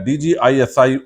DGISI,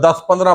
10-15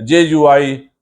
JUI,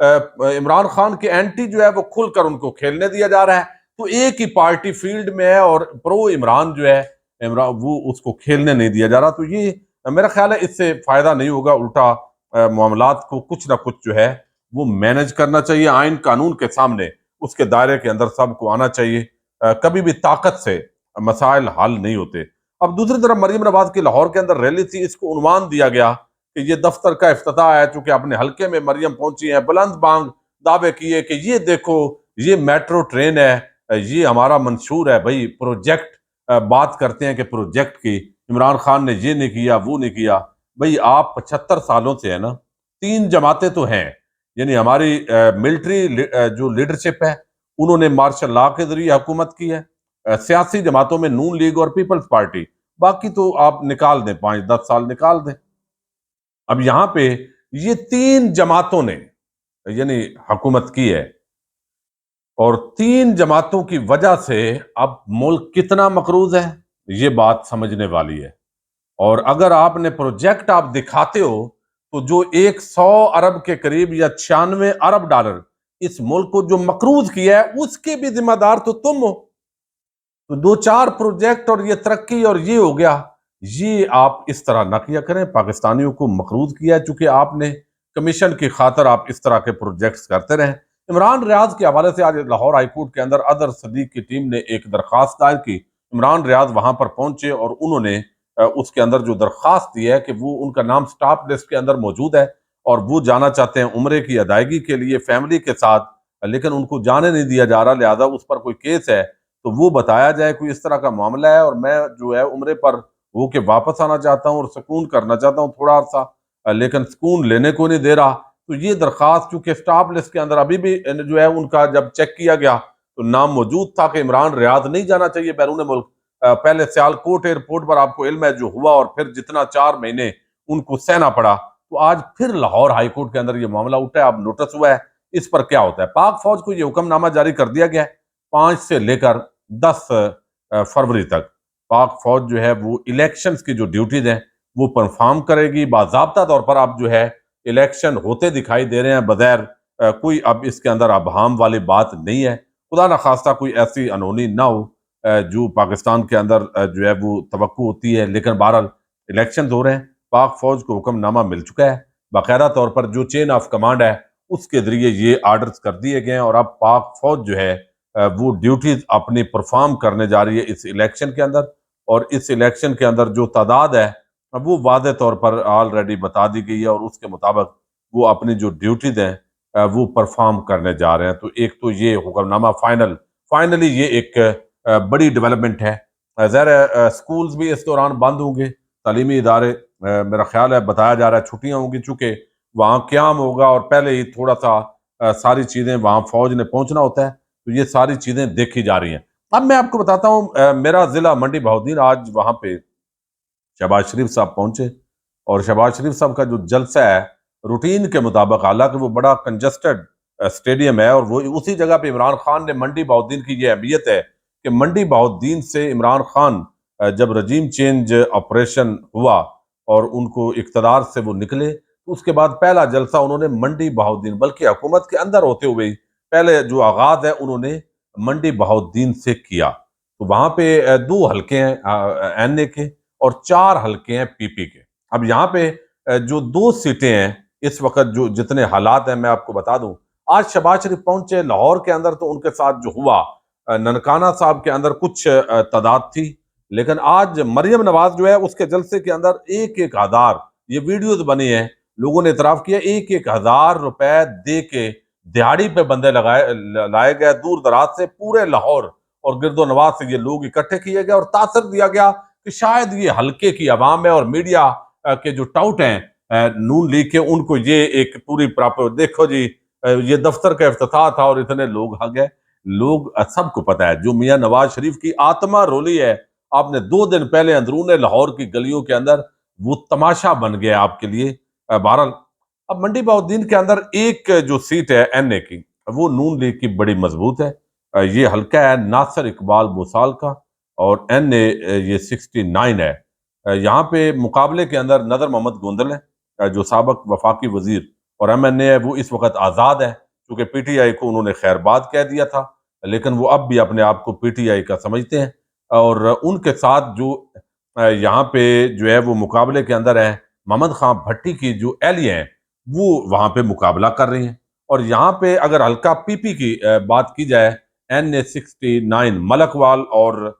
Imran Khan کے anti جو ہے وہ کھل کر ان کو کھیلنے دیا جا رہا ہے، تو ایک ہی پارٹی فیلڈ میں ہے اور پرو عمران جو ہے وہ اس کو کھیلنے نہیں دیا جا رہا، تو یہ میرا خیال ہے اس سے فائدہ نہیں ہوگا، الٹا معاملات کو کچھ نہ کچھ جو ہے وہ مینج کرنا چاہیے آئین قانون کے سامنے، اس کے دائرے کے اندر سب کو آنا چاہیے، کبھی بھی طاقت سے مسائل حل نہیں ہوتے۔ اب دوسری طرف مریم نواز کی لاہور کے اندر ریلی تھی، اس کو عنوان دیا گیا کہ یہ دفتر کا افتتاح ہے، چونکہ اپنے حلقے میں مریم پہنچی ہیں، بلند بانگ دعوے کیے کہ یہ دیکھو یہ میٹرو ٹرین ہے، یہ ہمارا منشور ہے بھائی، پروجیکٹ بات کرتے ہیں کہ پروجیکٹ کی عمران خان نے یہ نہیں کیا وہ نہیں کیا، بھئی آپ 75 سالوں سے ہے نا، 3 جماعتیں تو ہیں، یعنی ہماری ملٹری جو لیڈرشپ ہے انہوں نے مارشل لا کے ذریعے حکومت کی ہے، سیاسی جماعتوں میں نون لیگ اور پیپلز پارٹی، باقی تو آپ نکال دیں، 5-10 سال نکال دیں۔ اب یہاں پہ یہ 3 جماعتوں نے یعنی حکومت کی ہے، اور 3 جماعتوں کی وجہ سے اب ملک کتنا مقروض ہے یہ بات سمجھنے والی ہے، اور اگر آپ نے پروجیکٹ آپ دکھاتے ہو تو جو 100 ارب کے قریب یا 96 ارب ڈالر اس ملک کو جو مقروض کیا ہے اس کے بھی ذمہ دار تو تم ہو، تو 2-4 پروجیکٹ اور یہ ترقی اور یہ ہو گیا، یہ آپ اس طرح نہ کیا کریں، پاکستانیوں کو مقروض کیا ہے چونکہ آپ نے کمیشن کی خاطر آپ اس طرح کے پروجیکٹس کرتے رہیں۔ عمران ریاض کے حوالے سے آج لاہور ہائی کورٹ کے اندر اظہر صدیق کی ٹیم نے ایک درخواست دائر کی، عمران ریاض وہاں پر پہنچے اور انہوں نے اس کے اندر جو درخواست دی ہے کہ وہ ان کا نام سٹاپ لسٹ کے اندر موجود ہے اور وہ جانا چاہتے ہیں عمرے کی ادائیگی کے لیے فیملی کے ساتھ، لیکن ان کو جانے نہیں دیا جا رہا، لہذا اس پر کوئی کیس ہے تو وہ بتایا جائے کوئی اس طرح کا معاملہ ہے، اور میں جو ہے عمرے پر ہو کے واپس آنا چاہتا ہوں اور سکون کرنا چاہتا ہوں تھوڑا عرصہ، لیکن سکون لینے کو نہیں دے رہا، تو یہ درخواست چونکہ سٹاپ لسٹ کے اندر ابھی بھی جو ہے ان کا جب چیک کیا گیا تو نام موجود تھا کہ عمران ریاض نہیں جانا چاہیے بیرون ملک، پہلے سیالکوٹ ایئرپورٹ پر آپ کو علم ہے جو ہوا، اور پھر جتنا 4 مہینے ان کو سہنا پڑا، تو آج پھر لاہور ہائی کورٹ کے اندر یہ معاملہ اٹھا ہے، اب نوٹس ہوا ہے اس پر کیا ہوتا ہے۔ پاک فوج کو یہ حکم نامہ جاری کر دیا گیا ہے 5 سے لے کر 10 فروری تک پاک فوج جو ہے وہ الیکشنز کی جو ڈیوٹیز ہیں وہ پرفارم کرے گی، باضابطہ طور پر اب جو ہے الیکشن ہوتے دکھائی دے رہے ہیں بغیر کوئی اب اس کے اندر ابہام والی بات نہیں ہے، خدا نہ خواستہ کوئی ایسی انہونی نہ ہو جو پاکستان کے اندر جو ہے وہ توقع ہوتی ہے، لیکن بہرحال الیکشنز ہو رہے ہیں، پاک فوج کو حکم نامہ مل چکا ہے، باقاعدہ طور پر جو چین آف کمانڈ ہے اس کے ذریعے یہ آرڈرز کر دیے گئے ہیں، اور اب پاک فوج جو ہے وہ ڈیوٹیز اپنی پرفارم کرنے جا رہی ہے اس الیکشن کے اندر، اور اس الیکشن کے اندر جو تعداد ہے وہ واضح طور پر آلریڈی بتا دی گئی ہے، اور اس کے مطابق وہ اپنی جو ڈیوٹیز ہیں وہ پرفارم کرنے جا رہے ہیں، تو ایک تو یہ حکم نامہ فائنلی یہ ایک بڑی ڈیولپمنٹ ہے، ظاہر ہے سکولز بھی اس دوران بند ہوں گے، تعلیمی ادارے میرا خیال ہے بتایا جا رہا ہے چھٹیاں ہوں گی، چونکہ وہاں قیام ہوگا اور پہلے ہی تھوڑا سا ساری چیزیں وہاں فوج نے پہنچنا ہوتا ہے، تو یہ ساری چیزیں دیکھی جا رہی ہیں۔ اب میں آپ کو بتاتا ہوں میرا ضلع منڈی بہاؤالدین، آج وہاں پہ شہباز شریف صاحب پہنچے، اور شہباز شریف صاحب کا جو جلسہ ہے روٹین کے مطابق، حالانکہ وہ بڑا کنجسٹڈ اسٹیڈیم ہے، اور وہ اسی جگہ پہ عمران خان نے منڈی بہاؤالدین کی یہ اہمیت ہے کہ منڈی بہاؤالدین سے عمران خان جب رجیم چینج آپریشن ہوا اور ان کو اقتدار سے وہ نکلے، تو اس کے بعد پہلا جلسہ انہوں نے منڈی بہاؤالدین، بلکہ حکومت کے اندر ہوتے ہوئے ہی پہلے جو آغاز ہے انہوں نے منڈی بہاؤالدین سے کیا، تو وہاں پہ 2 حلقے ہیں این اے کے اور 4 حلقے ہیں پی پی کے۔ اب یہاں پہ جو 2 سیٹیں ہیں اس وقت جو جتنے حالات ہیں میں آپ کو بتا دوں، آج شہباز شریف پہنچے لاہور کے اندر تو ان کے ساتھ جو ہوا ننکانہ صاحب کے اندر کچھ تعداد تھی، لیکن آج مریم نواز جو ہے اس کے جلسے کے اندر 1,000 یہ ویڈیوز بنی ہیں، لوگوں نے اعتراف کیا 1,000 روپے دے کے دیہڑی پہ بندے لائے گئے دور دراز سے پورے لاہور اور گرد و نواح سے، یہ لوگ اکٹھے کیے گئے اور تاثر دیا گیا کہ شاید یہ حلقے کی عوام ہے، اور میڈیا کے جو ٹاؤٹ ہیں نون لیگ کے، ان کو یہ ایک پوری پراپر دیکھو جی یہ دفتر کا افتتاح تھا اور اتنے لوگ آ گئے، لوگ سب کو پتہ ہے جو میاں نواز شریف کی آتما رولی ہے، آپ نے 2 دن پہلے اندرون لاہور کی گلیوں کے اندر وہ تماشا بن گیا آپ کے لیے۔ بہرحال اب منڈی بہاؤالدین کے اندر ایک جو سیٹ ہے این اے کی وہ نون لیگ کی بڑی مضبوط ہے، یہ حلقہ ہے ناصر اقبال بوسال کا، اور این اے یہ 69 ہے، یہاں پہ مقابلے کے اندر نذر محمد گوندل ہے جو سابق وفاقی وزیر اور ایم این اے ہے وہ اس وقت آزاد ہے، کیونکہ پی ٹی آئی کو انہوں نے خیر باد کہہ دیا تھا، لیکن وہ اب بھی اپنے آپ کو پی ٹی آئی کا سمجھتے ہیں، اور ان کے ساتھ جو یہاں پہ جو ہے وہ مقابلے کے اندر ہے، محمد خان بھٹی کی جو اہلیہ ہیں وہ وہاں پہ مقابلہ کر رہی ہیں۔ اور یہاں پہ اگر ہلکا پی پی کی بات کی جائے، این اے 69 ملک وال اور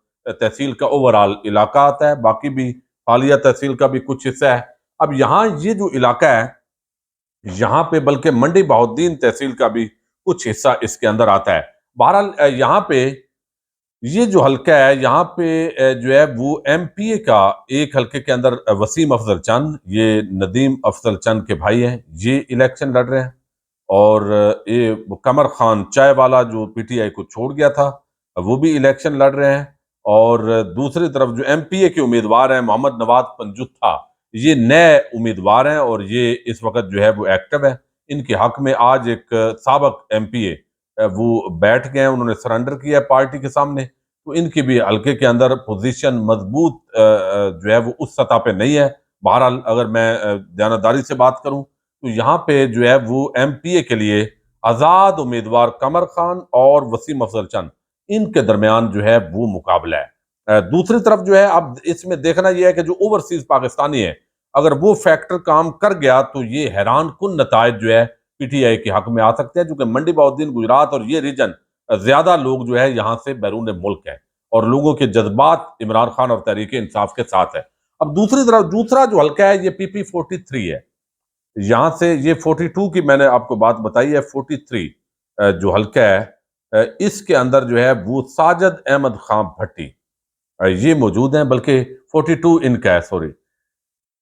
تحصیل کا اوورال علاقہ آتا ہے، باقی بھی حالیہ تحصیل کا بھی کچھ حصہ ہے۔ اب یہاں یہ جو علاقہ ہے، یہاں پہ بلکہ منڈی بہاؤالدین تحصیل کا بھی کچھ حصہ اس کے اندر آتا ہے۔ بہرحال یہاں پہ یہ جو حلقہ ہے، یہاں پہ جو ہے وہ ایم پی اے کا ایک حلقے کے اندر وسیم افضل چند، یہ ندیم افضل چند کے بھائی ہیں، یہ الیکشن لڑ رہے ہیں، اور یہ قمر خان چائے والا جو پی ٹی آئی کو چھوڑ گیا تھا وہ بھی الیکشن لڑ رہے ہیں، اور دوسری طرف جو ایم پی اے کے امیدوار ہیں محمد نواز پنجتھا، یہ نئے امیدوار ہیں اور یہ اس وقت جو ہے وہ ایکٹیو ہے۔ ان کے حق میں آج ایک سابق ایم پی اے وہ بیٹھ گئے ہیں، انہوں نے سرنڈر کیا ہے پارٹی کے سامنے، تو ان کی بھی حلقے کے اندر پوزیشن مضبوط جو ہے وہ اس سطح پہ نہیں ہے۔ بہرحال اگر میں دیانتداری سے بات کروں تو یہاں پہ جو ہے وہ ایم پی اے کے لیے آزاد امیدوار قمر خان اور وسیم افضل چند، ان کے درمیان جو ہے وہ مقابلہ ہے۔ دوسری طرف جو ہے اب اس میں دیکھنا یہ ہے کہ جو اوورسیز پاکستانی ہے، اگر وہ فیکٹر کام کر گیا تو یہ حیران کن نتائج جو ہے پی ٹی آئی کے حق میں آ سکتے ہیں، کیونکہ منڈی بہاؤالدین گجرات اور یہ ریجن زیادہ لوگ جو ہے یہاں سے بیرون ملک ہے، اور لوگوں کے جذبات عمران خان اور تحریک انصاف کے ساتھ ہے۔ اب دوسری طرف دوسرا جو حلقہ ہے یہ پی پی 43 ہے، یہاں سے یہ 42 کی میں نے آپ کو بات بتائی ہے، 43 جو حلقہ ہے اس کے اندر جو ہے وہ ساجد احمد خان بھٹی یہ موجود ہیں، بلکہ 42 ان کا ہے، سوری۔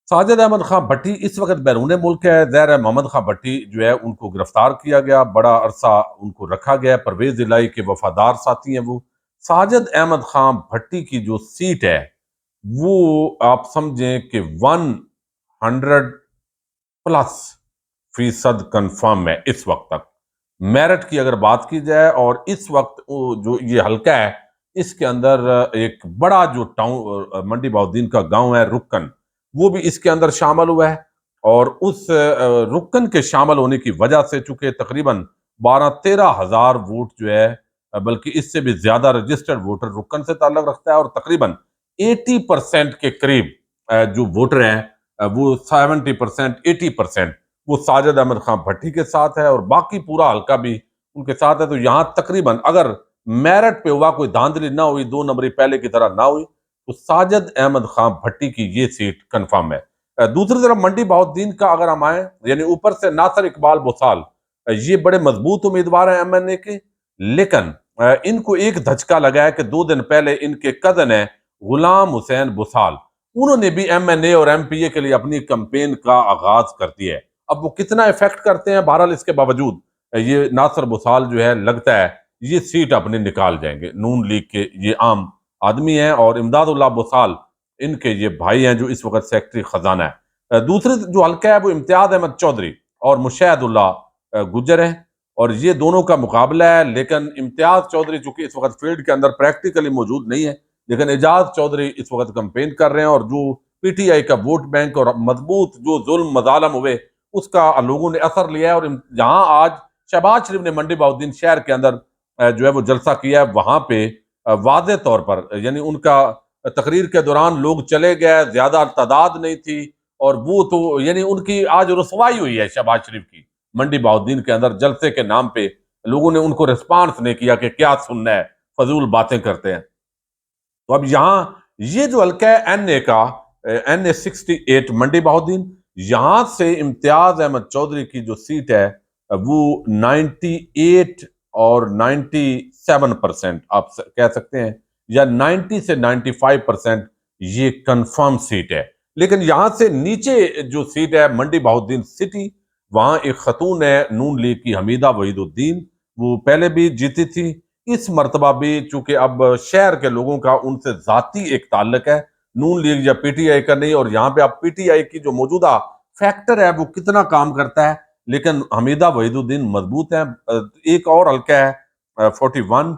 ساجد احمد خان بھٹی اس وقت بیرون ملک ہے، ظاہر ہے محمد خان بھٹی جو ہے ان کو گرفتار کیا گیا، بڑا عرصہ ان کو رکھا گیا، پرویز الہی کے وفادار ساتھی ہیں وہ۔ ساجد احمد خان بھٹی کی جو سیٹ ہے وہ آپ سمجھیں کہ 100+ کنفرم ہے اس وقت تک، میرٹ کی اگر بات کی جائے، اور اس وقت جو یہ حلقہ ہے اس کے اندر ایک بڑا جو ٹاؤن منڈی بہاؤالدین کا گاؤں ہے رکن، وہ بھی اس کے اندر شامل ہوا ہے، اور اس رکن کے شامل ہونے کی وجہ سے چونکہ تقریباً 12-13 ہزار ووٹ جو ہے، بلکہ اس سے بھی زیادہ رجسٹرڈ ووٹر رکن سے تعلق رکھتا ہے، اور تقریباً 80% کے قریب جو ووٹر ہیں وہ 70%-80% وہ ساجد احمد خان بھٹی کے ساتھ ہے، اور باقی پورا حلقہ بھی ان کے ساتھ ہے۔ تو یہاں تقریباً اگر میرٹ پہ ہوا، کوئی دھاندلی نہ ہوئی، 2 نمبری پہلے کی طرح نہ ہوئی، تو ساجد احمد خان بھٹی کی یہ سیٹ کنفرم ہے۔ دوسری طرف منڈی بہاؤالدین کا اگر ہم آئیں، یعنی اوپر سے ناصر اقبال بسال، یہ بڑے مضبوط امیدوار ہیں ایم این اے کے، لیکن ان کو ایک دھچکا لگا ہے کہ 2 دن پہلے ان کے کزن ہیں غلام حسین بسال، انہوں نے بھی ایم این اے اور ایم پی اے کے لیے اپنی کمپین کا آغاز کر دیا ہے۔ اب وہ کتنا افیکٹ کرتے ہیں، بہرحال اس کے باوجود یہ ناصر بسال جو ہے لگتا ہے یہ سیٹ اپنی نکال جائیں گے، نون لیگ کے یہ عام آدمی ہیں، اور امداد اللہ بسال ان کے یہ بھائی ہیں جو اس وقت سیکٹری خزانہ ہے۔ دوسری جو حلقہ ہے وہ امتیاز احمد چودھری اور مشاہد اللہ گجر ہیں، اور یہ دونوں کا مقابلہ ہے، لیکن امتیاز چودھری چونکہ اس وقت فیلڈ کے اندر پریکٹیکلی موجود نہیں ہے، لیکن اعجاز چودھری اس وقت کمپین کر رہے ہیں، اور جو پی ٹی آئی کا ووٹ بینک اور مضبوط جو ظلم مظالم ہوئے اس کا لوگوں نے اثر لیا ہے، اور جہاں آج شہباز شریف نے منڈی بہاؤالدین شہر کے اندر جو ہے وہ جلسہ کیا ہے، وہاں پہ واضح طور پر یعنی ان کا تقریر کے دوران لوگ چلے گئے، زیادہ تعداد نہیں تھی، اور وہ تو یعنی ان کی آج رسوائی ہوئی ہے شہباز شریف کی منڈی بہاؤالدین کے اندر جلسے کے نام پہ، لوگوں نے ان کو ریسپانس نہیں کیا کہ کیا سننا ہے، فضول باتیں کرتے ہیں۔ تو اب یہاں یہ جو حلقہ ہے این اے کا، این اے 68 منڈی بہاؤالدین، یہاں سے امتیاز احمد چودھری کی جو سیٹ ہے وہ 98 اور 97% آپ کہہ سکتے ہیں، یا 90 سے 95% یہ کنفرم سیٹ ہے۔ لیکن یہاں سے نیچے جو سیٹ ہے منڈی بہاؤالدین سٹی، وہاں ایک خاتون ہے نون لیگ کی حمیدہ وحید الدین، وہ پہلے بھی جیتی تھی، اس مرتبہ بھی چونکہ اب شہر کے لوگوں کا ان سے ذاتی ایک تعلق ہے، نون لیگ یا پی ٹی آئی کا نہیں، اور یہاں پہ اب پی ٹی آئی کی جو موجودہ فیکٹر ہے وہ کتنا کام کرتا ہے، لیکن حمیدہ وحید الدین مضبوط ہیں۔ ایک اور حلقہ ہے 41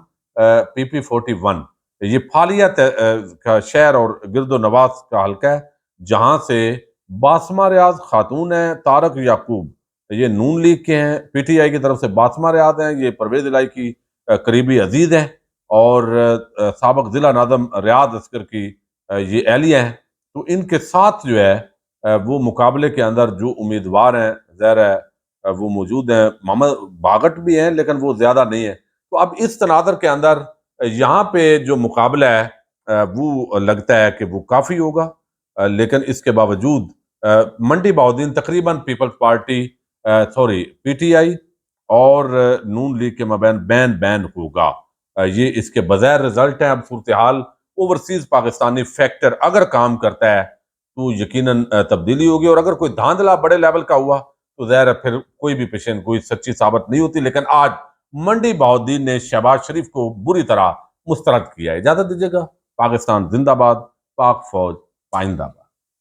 پی پی 41، یہ پھالیہ کا شہر اور گرد و نواح کا حلقہ ہے، جہاں سے باسمہ ریاض خاتون ہیں، طارق یعقوب یہ نون لیگ کے ہیں، پی ٹی آئی کی طرف سے باسمہ ریاض ہیں، یہ پرویز الہی کی قریبی عزیز ہیں، اور سابق ضلع ناظم ریاض عسکر کی یہ اہلیہ ہیں۔ تو ان کے ساتھ جو ہے وہ مقابلے کے اندر جو امیدوار ہیں ظاہر ہے وہ موجود ہیں، محمد باگٹ بھی ہیں لیکن وہ زیادہ نہیں ہے۔ تو اب اس تناظر کے اندر یہاں پہ جو مقابلہ ہے وہ لگتا ہے کہ وہ کافی ہوگا، لیکن اس کے باوجود منڈی بہاؤالدین تقریباً peoples party P T I اور نون لیگ کے مابین بین بین ہوگا۔ یہ اس کے بظاہر رزلٹ ہیں۔ اب صورتحال اوورسیز پاکستانی فیکٹر اگر کام کرتا ہے تو یقیناً تبدیلی ہوگی، اور اگر کوئی دھاندلا بڑے لیول کا ہوا تو ظاہر ہے پھر کوئی بھی پیشین گوئی سچی ثابت نہیں ہوتی۔ لیکن آج منڈی بہاؤالدین نے شہباز شریف کو بری طرح مسترد کیا ہے۔ اجازت دیجیے گا۔ پاکستان زندہ باد، پاک فوج پائندہ باد۔